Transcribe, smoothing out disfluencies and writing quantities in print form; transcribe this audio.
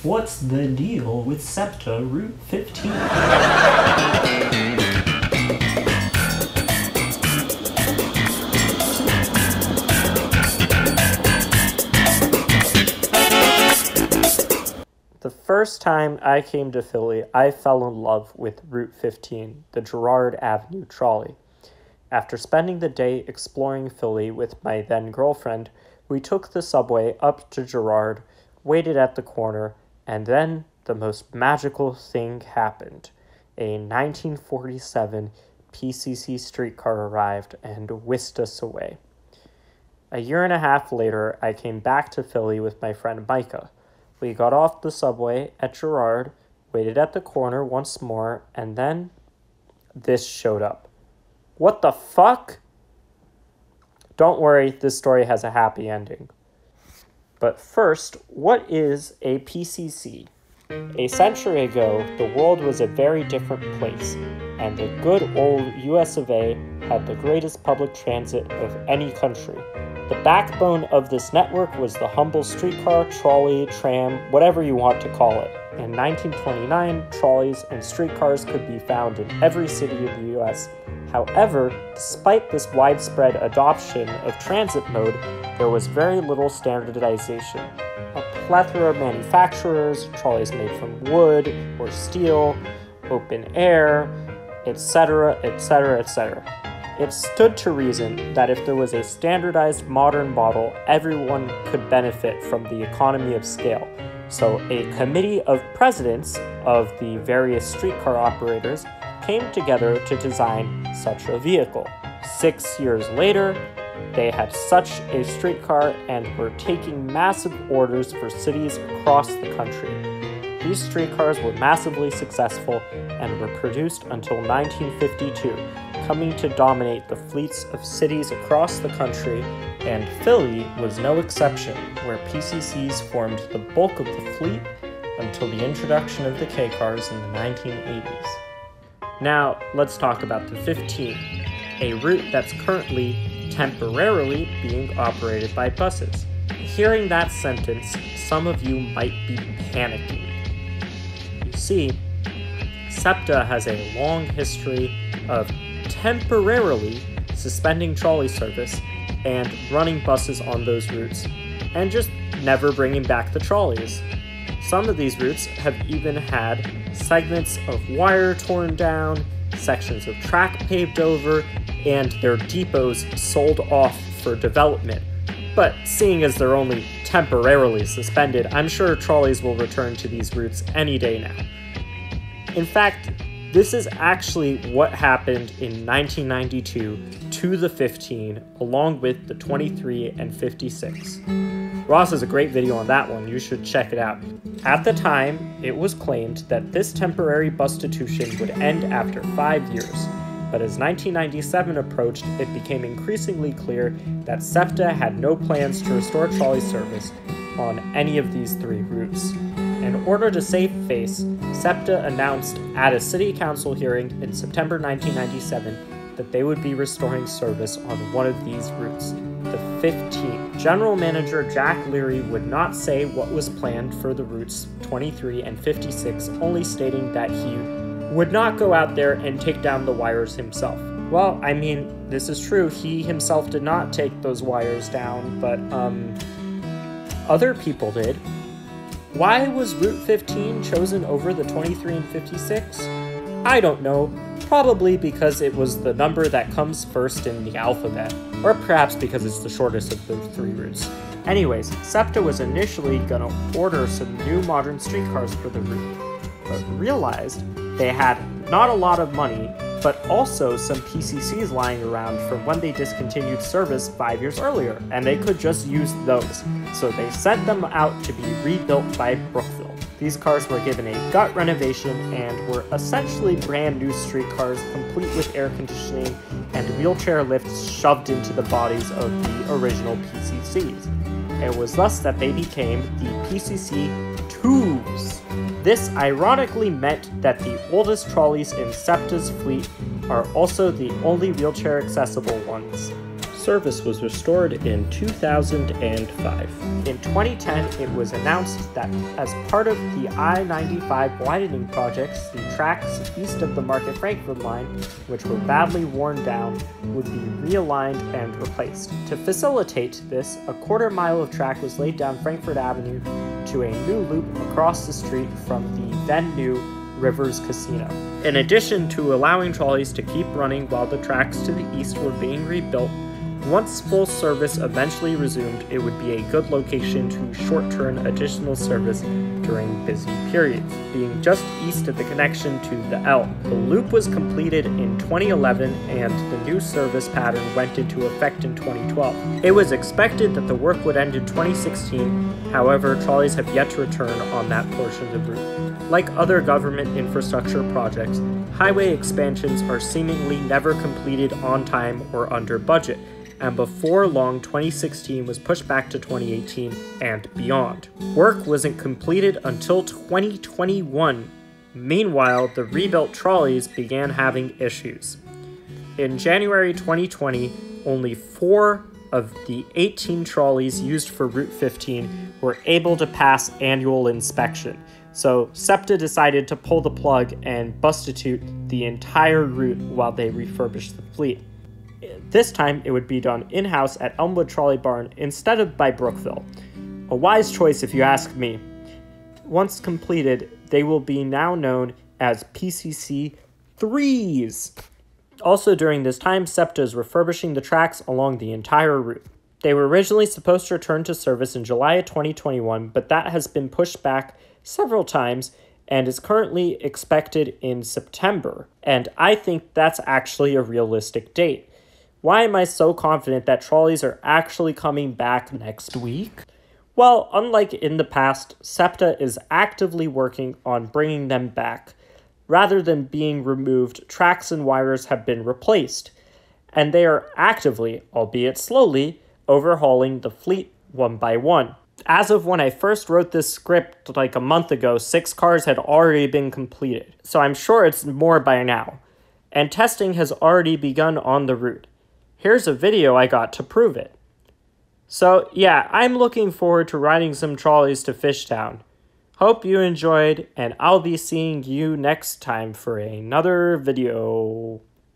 What's the deal with SEPTA Route 15? The first time I came to Philly, I fell in love with Route 15, the Girard Avenue trolley. After spending the day exploring Philly with my then-girlfriend, we took the subway up to Girard, waited at the corner, and then the most magical thing happened. A 1947 PCC streetcar arrived and whisked us away. A year and a half later, I came back to Philly with my friend Micah. We got off the subway at Girard, waited at the corner once more, and then this showed up. What the fuck? Don't worry, this story has a happy ending. But first, what is a PCC? A century ago, the world was a very different place, and the good old US of A had the greatest public transit of any country. The backbone of this network was the humble streetcar, trolley, tram, whatever you want to call it. In 1929, trolleys and streetcars could be found in every city in the US. However, despite this widespread adoption of transit mode, there was very little standardization. A plethora of manufacturers, trolleys made from wood or steel, open air, etc., etc., etc. It stood to reason that if there was a standardized modern model, everyone could benefit from the economy of scale. So a committee of presidents of the various streetcar operators came together to design such a vehicle. 6 years later, they had such a streetcar and were taking massive orders for cities across the country. These streetcars were massively successful and were produced until 1952, coming to dominate the fleets of cities across the country, and Philly was no exception, where PCCs formed the bulk of the fleet until the introduction of the K-cars in the 1980s. Now, let's talk about the 15, a route that's currently temporarily being operated by buses. Hearing that sentence, some of you might be panicking. You see, SEPTA has a long history of temporarily suspending trolley service and running buses on those routes, and just never bringing back the trolleys. Some of these routes have even had segments of wire torn down, sections of track paved over, and their depots sold off for development. But seeing as they're only temporarily suspended, I'm sure trolleys will return to these routes any day now. In fact, this is actually what happened in 1992 to the 15, along with the 23 and 56. Ross has a great video on that one, you should check it out. At the time, it was claimed that this temporary bustitution would end after 5 years, but as 1997 approached, it became increasingly clear that SEPTA had no plans to restore trolley service on any of these three routes. In order to save face, SEPTA announced at a city council hearing in September 1997 that they would be restoring service on one of these routes, the 15. General Manager Jack Leary would not say what was planned for the routes 23 and 56, only stating that he would not go out there and take down the wires himself. Well, I mean, this is true. He himself did not take those wires down, but other people did. Why was Route 15 chosen over the 23 and 56? I don't know. Probably because it was the number that comes first in the alphabet, or perhaps because it's the shortest of the three routes. Anyways, SEPTA was initially gonna order some new modern streetcars for the route, but realized they had not a lot of money, but also some PCCs lying around from when they discontinued service 5 years earlier, and they could just use those. So they sent them out to be rebuilt by Brookville. These cars were given a gut renovation and were essentially brand new streetcars, complete with air conditioning and wheelchair lifts shoved into the bodies of the original PCCs. It was thus that they became the PCC 2s. This ironically meant that the oldest trolleys in SEPTA's fleet are also the only wheelchair accessible ones. service was restored in 2005. In 2010, it was announced that as part of the I-95 widening projects, the tracks east of the Market Frankfurt line, which were badly worn down, would be realigned and replaced. To facilitate this, a quarter mile of track was laid down Frankfurt Avenue to a new loop across the street from the then-new Rivers Casino. In addition to allowing trolleys to keep running while the tracks to the east were being rebuilt, once full service eventually resumed, it would be a good location to short-term additional service during busy periods, being just east of the connection to the L. The loop was completed in 2011 and the new service pattern went into effect in 2012. It was expected that the work would end in 2016, however, trolleys have yet to return on that portion of the route. Like other government infrastructure projects, highway expansions are seemingly never completed on time or under budget, and before long 2016 was pushed back to 2018 and beyond. Work wasn't completed until 2021. Meanwhile, the rebuilt trolleys began having issues. In January 2020, only 4 of the 18 trolleys used for Route 15 were able to pass annual inspection, so SEPTA decided to pull the plug and bustitute the entire route while they refurbished the fleet. This time, it would be done in-house at Elmwood Trolley Barn instead of by Brookville. A wise choice if you ask me. Once completed, they will be now known as PCC 3s. Also during this time, SEPTA is refurbishing the tracks along the entire route. They were originally supposed to return to service in July of 2021, but that has been pushed back several times and is currently expected in September. And I think that's actually a realistic date. Why am I so confident that trolleys are actually coming back next week? Well, unlike in the past, SEPTA is actively working on bringing them back. Rather than being removed, tracks and wires have been replaced, and they are actively, albeit slowly, overhauling the fleet one by one. As of when I first wrote this script like a month ago, 6 cars had already been completed, so I'm sure it's more by now. And testing has already begun on the route. Here's a video I got to prove it. So yeah, I'm looking forward to riding some trolleys to Fishtown. Hope you enjoyed, and I'll be seeing you next time for another video.